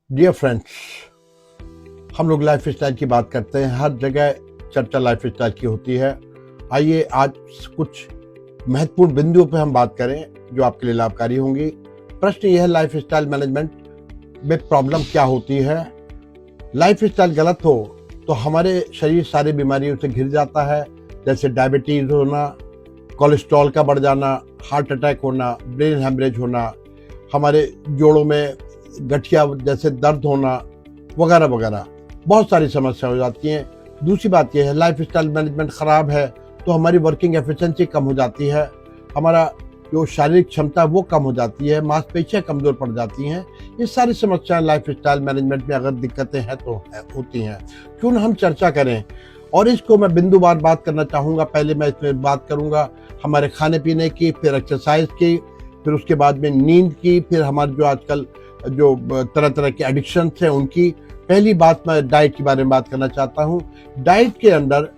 Dear friends, हम लोग life style की बात करते हैं। हर जगह चर्चा लाइफ स्टाइल की होती है। आइए आज कुछ महत्वपूर्ण बिंदुओं पर हम बात करें जो आपके लिए लाभकारी होंगी। प्रश्न यह है, लाइफ स्टाइल मैनेजमेंट में प्रॉब्लम क्या होती है। लाइफ स्टाइल गलत हो तो हमारे शरीर सारी बीमारियों से घिर जाता है, जैसे डायबिटीज होना, कोलेस्ट्रॉल का बढ़ जाना, हार्ट अटैक होना, ब्रेन हेमरेज होना, हमारे जोड़ों में गठिया जैसे दर्द होना वगैरह वगैरह, बहुत सारी समस्या हो जाती हैं। दूसरी बात यह है, लाइफ स्टाइल मैनेजमेंट ख़राब है तो हमारी वर्किंग एफिशिएंसी कम हो जाती है, हमारा जो शारीरिक क्षमता वो कम हो जाती है, मांसपेशियां कमज़ोर पड़ जाती हैं। ये सारी समस्याएं लाइफ स्टाइल मैनेजमेंट में अगर दिक्कतें हैं तो होती हैं। क्यों ना हम चर्चा करें, और इसको मैं बिंदुवार बात करना चाहूँगा। पहले मैं इसमें बात करूँगा हमारे खाने पीने की, फिर एक्सरसाइज की, फिर उसके बाद में नींद की, फिर हमारे जो आजकल जो तरह तरह के एडिक्शंस हैं उनकी। पहली बात मैं डाइट के बारे में बात करना चाहता हूँ। डाइट के अंदर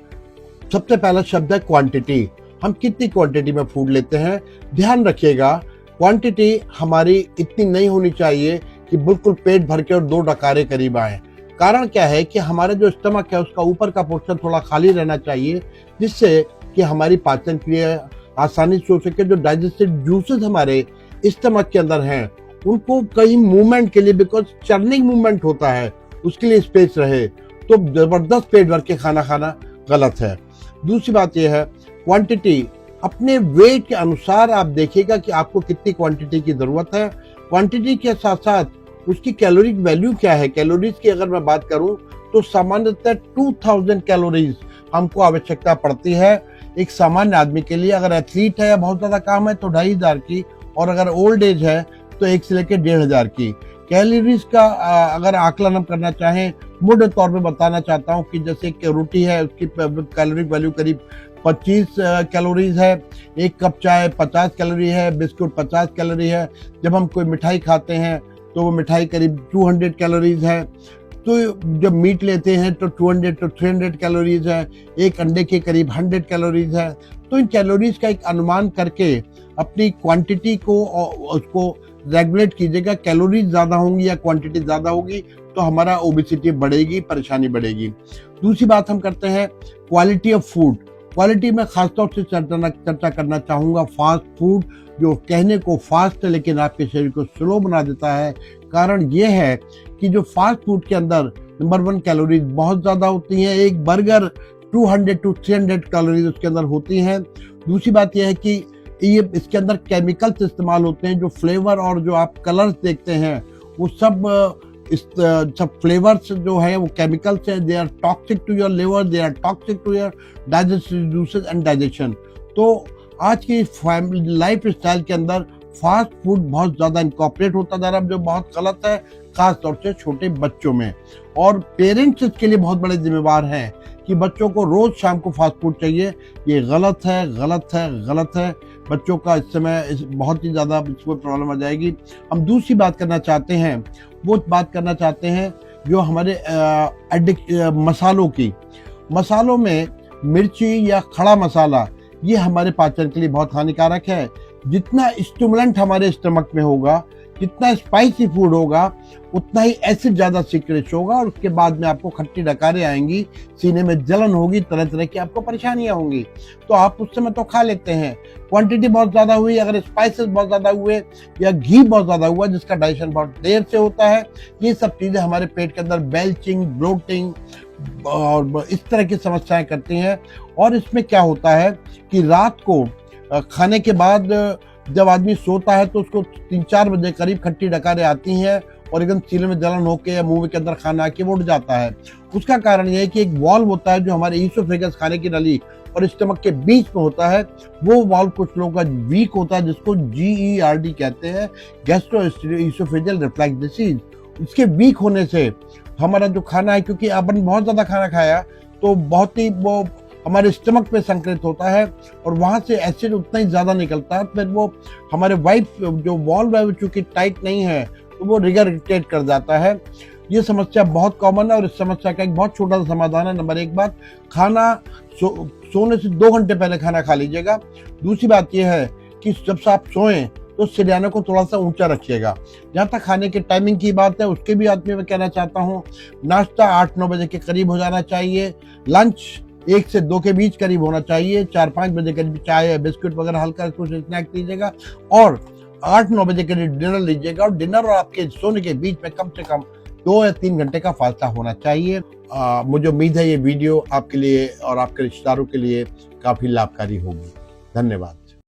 सबसे पहला शब्द है क्वांटिटी। हम कितनी क्वांटिटी में फूड लेते हैं, ध्यान रखिएगा। क्वांटिटी हमारी इतनी नहीं होनी चाहिए कि बिल्कुल पेट भर के और 2 डकारे करीब आए। कारण क्या है कि हमारा जो स्टमक है उसका ऊपर का पोर्शन थोड़ा खाली रहना चाहिए, जिससे कि हमारी पाचन क्रिया आसानी से हो सके। जो डाइजेस्टिव जूसेस हमारे स्टमक के अंदर हैं उनको कहीं मूवमेंट के लिए, बिकॉज चर्निंग मूवमेंट होता है, उसके लिए स्पेस रहे। तो जबरदस्त पेट भर के खाना खाना गलत है। दूसरी बात यह है, क्वांटिटी अपने वेट के अनुसार आप देखिएगा कि आपको कितनी क्वांटिटी की जरूरत है। क्वांटिटी के साथ साथ उसकी कैलोरी वैल्यू क्या है। कैलोरीज की अगर मैं बात करूं तो सामान्यतः 2000 कैलोरीज हमको आवश्यकता पड़ती है एक सामान्य आदमी के लिए। अगर एथलीट है या बहुत ज्यादा काम है तो 2500 की, और अगर ओल्ड एज है तो 1 से लेकर 1500 की कैलोरीज का अगर आकलन हम करना चाहें, मोटे तौर पे बताना चाहता हूं कि जैसे कि रोटी है उसकी कैलोरी वैल्यू करीब 25 कैलोरीज है, 1 कप चाय 50 कैलोरी है, बिस्कुट 50 कैलोरी है। जब हम कोई मिठाई खाते हैं तो वो मिठाई करीब 200 कैलोरीज है। तो जब मीट लेते हैं तो 200 to 300 कैलोरीज है। एक अंडे के करीब 100 कैलोरीज है। तो इन कैलोरीज का एक अनुमान करके अपनी क्वांटिटी को उसको रेगुलेट कीजिएगा। कैलोरीज ज़्यादा होंगी या क्वांटिटी ज़्यादा होगी तो हमारा ओबेसिटी बढ़ेगी, परेशानी बढ़ेगी। दूसरी बात हम करते हैं क्वालिटी ऑफ फूड। क्वालिटी में खासतौर से चर्चा करना चाहूँगा फास्ट फूड, जो कहने को फास्ट है लेकिन आपके शरीर को स्लो बना देता है। कारण ये है कि जो फास्ट फूड के अंदर नंबर 1 कैलोरीज बहुत ज़्यादा होती हैं। एक बर्गर 200 to 300 कैलोरीज उसके अंदर होती हैं। दूसरी बात यह है कि ये इसके अंदर केमिकल्स इस्तेमाल होते हैं। जो फ्लेवर और जो आप कलर्स देखते हैं वो सब फ्लेवर्स जो है वो केमिकल्स हैं। They are toxic to your liver, they are toxic to your digestive juices and digestion. तो आज की फैमिली लाइफ स्टाइल के अंदर फास्ट फूड बहुत ज़्यादा इनकॉर्पोरेट होता जा रहा है, जो बहुत गलत है, खास तौर से छोटे बच्चों में। और पेरेंट्स इसके लिए बहुत बड़े जिम्मेवार हैं कि बच्चों को रोज शाम को फास्ट फूड चाहिए। ये गलत है, गलत है, गलत है। बच्चों का इस समय बहुत ही ज़्यादा इसको प्रॉब्लम आ जाएगी। हम दूसरी बात करना चाहते हैं, वो बात करना चाहते हैं जो हमारे मसालों की। मसालों में मिर्ची या खड़ा मसाला ये हमारे पाचन के लिए बहुत हानिकारक है। जितना स्टिमुलेंट हमारे स्टमक में होगा, जितना स्पाइसी फूड होगा, उतना ही एसिड ज़्यादा सीक्रेट होगा, और उसके बाद में आपको खट्टी डकारें आएंगी, सीने में जलन होगी, तरह तरह की आपको परेशानियां होंगी। तो आप उस समय तो खा लेते हैं, क्वांटिटी बहुत ज़्यादा हुई, अगर स्पाइसेस बहुत ज़्यादा हुए या घी बहुत ज़्यादा हुआ जिसका डाइजेशन बहुत देर से होता है, ये सब चीज़ें हमारे पेट के अंदर बेल्चिंग, ब्लोटिंग और इस तरह की समस्याएं करती हैं। और इसमें क्या होता है कि रात को खाने के बाद जब आदमी सोता है तो उसको 3-4 बजे करीब खट्टी डकारें आती हैं और एकदम सीने में जलन होकर या मुंह के अंदर खाना आके वो उठ जाता है। उसका कारण यह है कि एक वॉल्व होता है जो हमारे ईसोफेगस, खाने की नली और स्टमक के बीच में होता है। वो वॉल्व कुछ लोगों का वीक होता है, जिसको GERD कहते हैं, गैस्ट्रोइसोफेजियल रिफ्लक्स डिसीज। इसके वीक होने से हमारा जो खाना है, क्योंकि अपन बहुत ज़्यादा खाना खाया तो बहुत ही वो हमारे स्टमक पे संकलित होता है और वहाँ से एसिड उतना ही ज़्यादा निकलता है। फिर वो हमारे वाइफ जो वॉल्व है चूँकि टाइट नहीं है तो वो रिगरगिटेट कर जाता है। ये समस्या बहुत कॉमन है और इस समस्या का एक बहुत छोटा सा समाधान है। नंबर 1 बात, खाना सोने से 2 घंटे पहले खाना खा लीजिएगा। दूसरी बात यह है कि जब से आप सोएं तो सिरहाने को थोड़ा सा ऊंचा रखिएगा। जहाँ तक खाने के टाइमिंग की बात है, उसके भी आदमी मैं कहना चाहता हूँ, नाश्ता 8-9 बजे के करीब हो जाना चाहिए, लंच 1 से 2 के बीच करीब होना चाहिए, 4-5 बजे करीब चाय या बिस्कुट वगैरह हल्का कुछ स्नैक्स लीजिएगा, और 8-9 बजे करीब डिनर लीजिएगा, और डिनर और आपके सोने के बीच में कम से कम 2 या 3 घंटे का फासला होना चाहिए। मुझे उम्मीद है ये वीडियो आपके लिए और आपके रिश्तेदारों के लिए काफ़ी लाभकारी होगी। धन्यवाद।